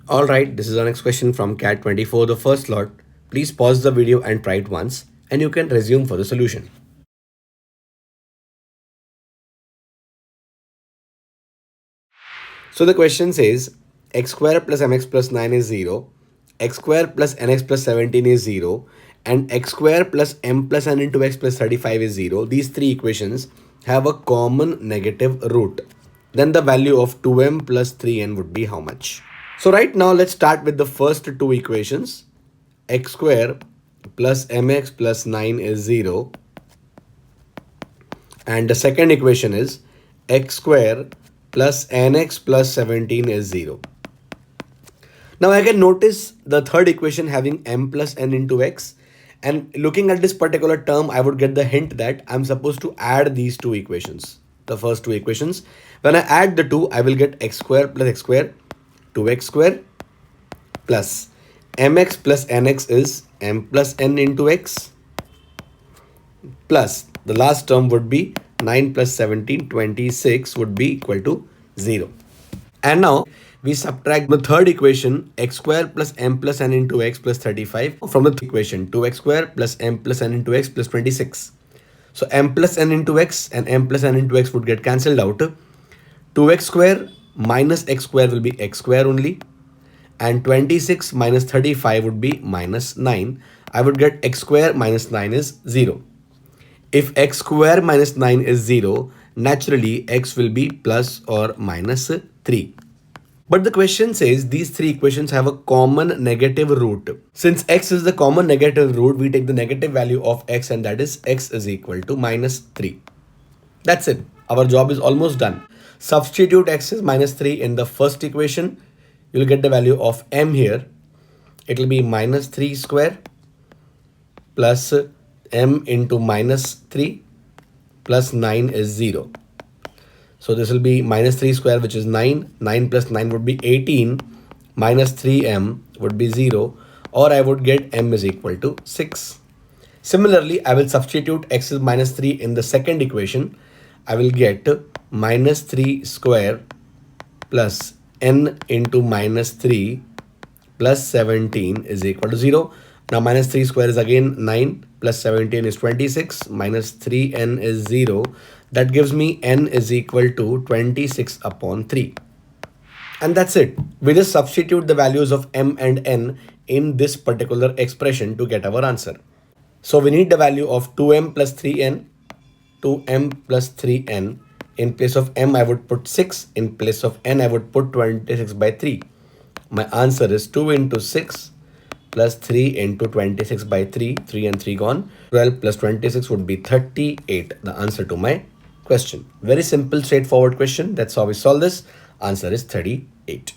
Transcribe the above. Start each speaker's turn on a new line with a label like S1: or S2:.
S1: Alright, this is our next question from Cat24, the first lot. Please pause the video and try it once, and you can resume for the solution. So the question says x square plus mx plus 9 is 0, x square plus nx plus 17 is 0, and x square plus m plus n into x plus 35 is 0. These three equations have a common negative root. Then the value of 2m plus 3n would be how much? So right now let's start with the first two equations. X square plus mx plus 9 is 0. And the second equation is x square plus nx plus 17 is 0. Now I can notice the third equation having m plus n into x, and looking at this particular term I would get the hint that I'm supposed to add these two equations, the first two equations. When I add the two, I will get x square plus x square, 2x square plus mx plus nx is m plus n into x, plus the last term would be 9 plus 17, 26 would be equal to 0. And now we subtract the third equation, x square plus m plus n into x plus 35, from the equation 2x square plus m plus n into x plus 26. So m plus n into x and m plus n into x would get cancelled out. 2x square minus x square will be x square only, and 26 minus 35 would be minus 9. I would get x square minus 9 is 0. If x square minus 9 is 0, naturally x will be plus or minus 3. But the question says these three equations have a common negative root. Since x is the common negative root, we take the negative value of x, and that is x is equal to minus 3. That's it. Our job is almost done. Substitute x is minus 3 in the first equation. You'll get the value of m here. It will be minus 3 square plus m into minus 3 plus 9 is 0. So this will be minus 3 square, which is 9. 9 plus 9 would be 18. Minus 3m would be 0. Or I would get m is equal to 6. Similarly, I will substitute x is minus 3 in the second equation. I will get minus 3 square plus n into minus 3 plus 17 is equal to 0. Now minus 3 square is again 9 plus 17 is 26 minus 3n is 0. That gives me n is equal to 26 upon 3. And that's it. We just substitute the values of m and n in this particular expression to get our answer. So we need the value of 2m plus 3n, 2m plus 3n. In place of m, I would put 6. In place of n, I would put 26 by 3. My answer is 2 into 6 plus 3 into 26 by 3. 3 and 3 gone. 12 plus 26 would be 38. The answer to my question. Very simple, straightforward question. That's how we solve this. Answer is 38.